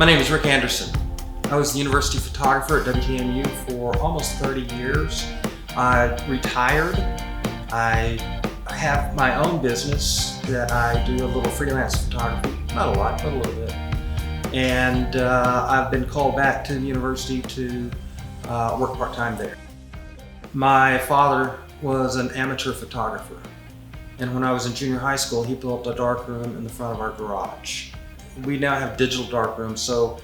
My name is Rik Andersen. I was the university photographer at WTMU for almost 30 years. I retired. I have my own business that I do a little freelance photography, not a lot, but a little bit. And I've been called back to the university to work part-time there. My father was an amateur photographer. And when I was in junior high school, he built a darkroom in the front of our garage. We now have digital darkrooms, so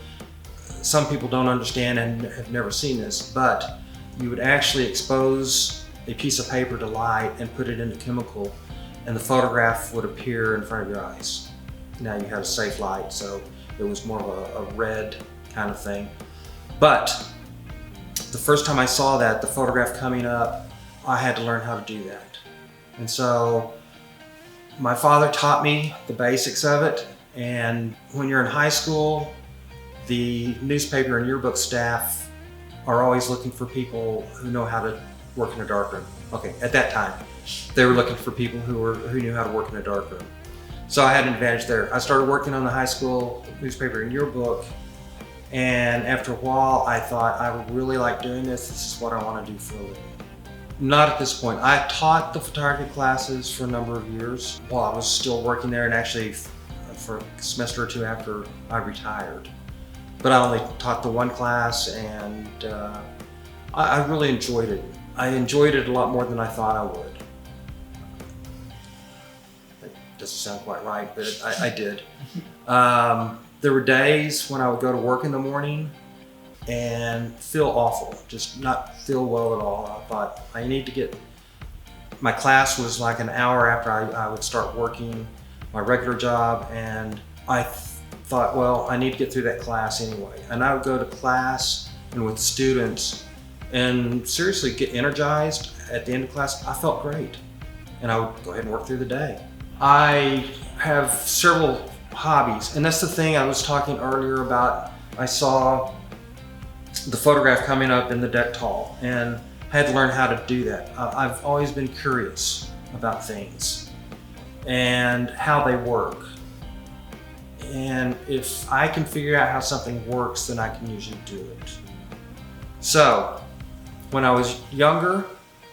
some people don't understand and have never seen this, but you would actually expose a piece of paper to light and put it in a chemical, and the photograph would appear in front of your eyes. Now you have a safe light, so it was more of a red kind of thing. But the first time I saw that, the photograph coming up, I had to learn how to do that. And so my father taught me the basics of it. And when you're in high school, the newspaper and yearbook staff are always looking for people who know how to work in a darkroom. Okay, at that time, they were looking for people who knew how to work in a darkroom. So I had an advantage there. I started working on the high school newspaper and yearbook, and after a while, I thought, I would really like doing this. This is what I want to do for a living. Not at this point. I taught the photography classes for a number of years while I was still working there, and actually for a semester or two after I retired. But I only taught the one class, and I really enjoyed it. I enjoyed it a lot more than I thought I would. That doesn't sound quite right, but I did. There were days when I would go to work in the morning and feel awful, just not feel well at all. I thought, I need to get, my class was like an hour after I would start working my regular job, and I thought, well, I need to get through that class anyway. And I would go to class and with students and seriously get energized at the end of class. I felt great. And I would go ahead and work through the day. I have several hobbies, and that's the thing I was talking earlier about. I saw the photograph coming up in the deck tall and had to learn how to do that. I've always been curious about things and how they work. And if I can figure out how something works, then I can usually do it. So, when I was younger,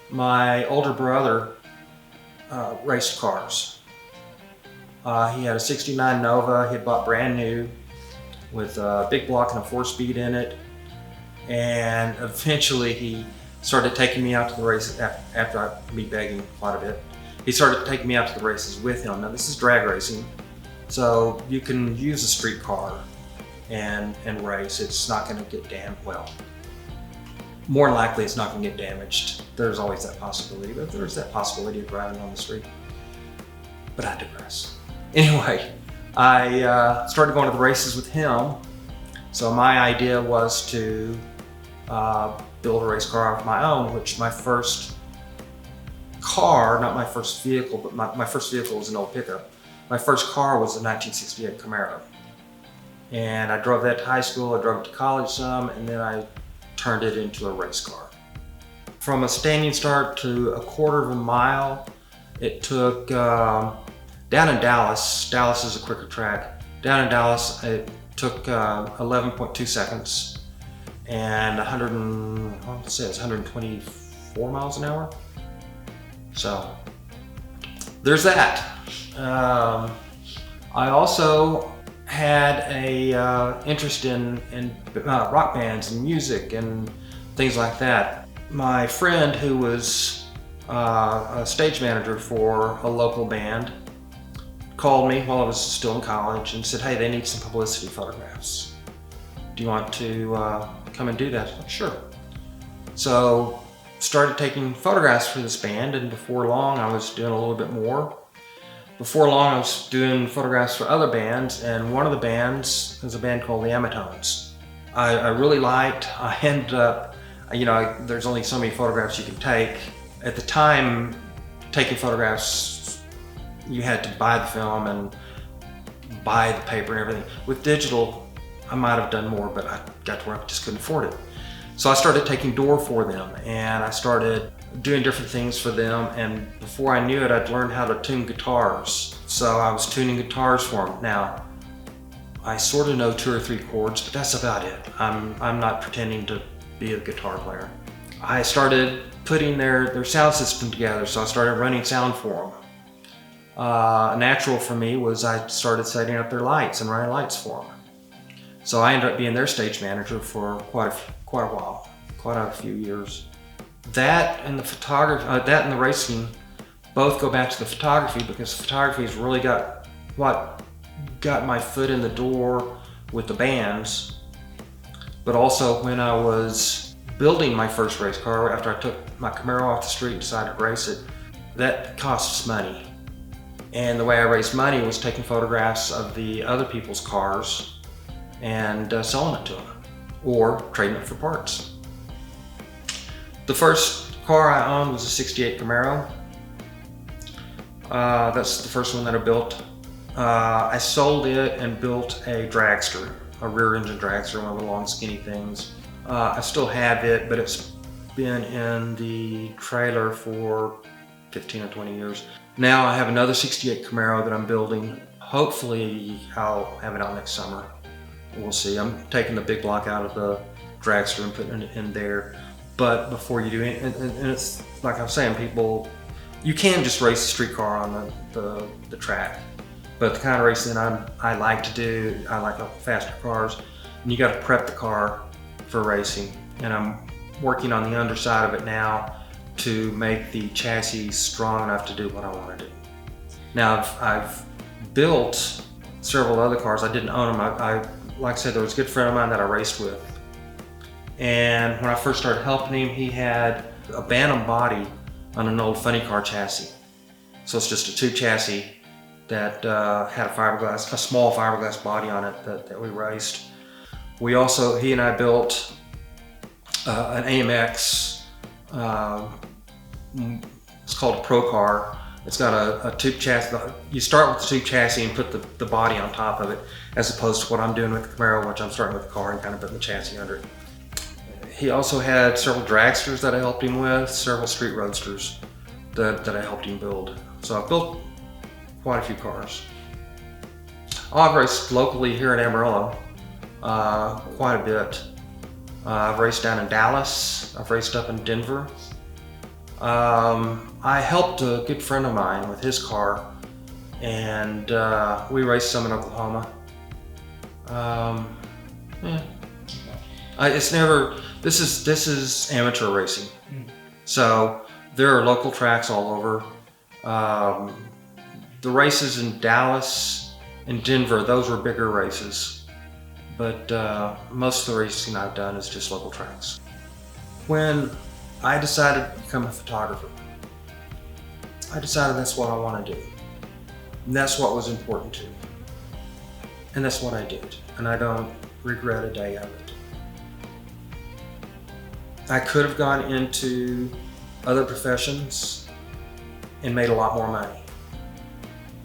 my older brother raced cars. He had a '69 Nova he had bought brand new with a big block and a 4-speed in it. And eventually he started taking me out to the races after me begging quite a bit. He started taking me out to the races with him. Now this is drag racing, so you can use a street car and race. It's not going to get damaged. Well, more than likely it's not going to get damaged. There's always that possibility, but there's that possibility of driving on the street. But I digress. Anyway, I started going to the races with him. So my idea was to build a race car of my own, which my first car, not my first vehicle, but my first vehicle was an old pickup. My first car was a 1968 Camaro. And I drove that to high school, I drove it to college some, and then I turned it into a race car. From a standing start to a quarter of a mile, it took, down in Dallas is a quicker track, down in Dallas it took 11.2 seconds and 124 miles an hour. So there's that. I also had a interest in rock bands and music and things like that. My friend, who was a stage manager for a local band, called me while I was still in college and said, hey, they need some publicity photographs. Do you want to come and do that? Like, sure. So started taking photographs for this band, and before long I was doing a little bit more. Before long I was doing photographs for other bands, and one of the bands is a band called the Amatones. I really liked. I ended up, there's only so many photographs you can take. At the time, taking photographs, you had to buy the film and buy the paper and everything. With digital, I might have done more, but I got to where I just couldn't afford it. So I started taking door for them, and I started doing different things for them, and before I knew it, I'd learned how to tune guitars. So I was tuning guitars for them. Now, I sort of know 2 or 3 chords, but that's about it. I'm not pretending to be a guitar player. I started putting their sound system together, so I started running sound for them. Natural for me was I started setting up their lights and running lights for them. So I ended up being their stage manager for quite a while, quite a few years. That and the photography, that and the racing, both go back to the photography, because photography has really got my foot in the door with the bands. But also when I was building my first race car, after I took my Camaro off the street and decided to race it, that costs money. And the way I raised money was taking photographs of the other people's cars and selling it to them, or trading it for parts. The first car I owned was a '68 Camaro. That's the first one that I built. I sold it and built a dragster, a rear engine dragster, one of the long skinny things. I still have it, but it's been in the trailer for 15 or 20 years. Now I have another '68 Camaro that I'm building. Hopefully I'll have it out next summer. We'll see. I'm taking the big block out of the dragster and putting it in there. But before you do it, and it's like I'm saying, people, you can just race a street car on the track. But the kind of racing I like to do, I like the faster cars, and you got to prep the car for racing. And I'm working on the underside of it now to make the chassis strong enough to do what I want to do. Now I've built several other cars. I didn't own them. I like I said, there was a good friend of mine that I raced with. And when I first started helping him, he had a Bantam body on an old funny car chassis. So it's just a tube chassis that had a small fiberglass body on it that we raced. He and I built an AMX. It's called a Pro Car. It's got a tube chassis. You start with the tube chassis and put the body on top of it, as opposed to what I'm doing with the Camaro, which I'm starting with the car and kind of putting the chassis under it. He also had several dragsters that I helped him with, several street roadsters that I helped him build. So I've built quite a few cars. I've raced locally here in Amarillo quite a bit. I've raced down in Dallas. I've raced up in Denver. I helped a good friend of mine with his car, and we raced some in Oklahoma. This is amateur racing. So there are local tracks all over. The races in Dallas and Denver, those were bigger races. But most of the racing I've done is just local tracks. When I decided to become a photographer, I decided that's what I want to do. And that's what was important to me. And that's what I did. And I don't regret a day of it. I could have gone into other professions and made a lot more money.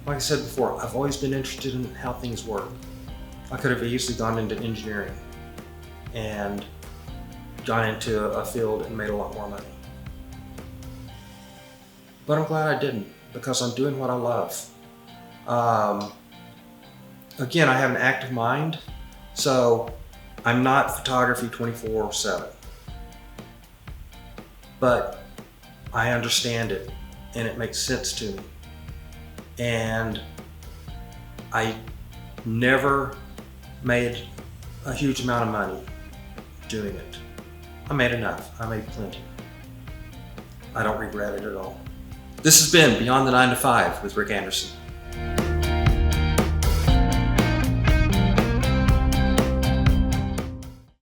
Like I said before, I've always been interested in how things work. I could have easily gone into engineering and gone into a field and made a lot more money. But I'm glad I didn't, because I'm doing what I love. Again, I have an active mind, so I'm not photography 24/7. But I understand it, and it makes sense to me. And I never made a huge amount of money doing it. I made enough. I made plenty. I don't regret it at all. This has been Beyond the 9 to 5 with Rik Andersen.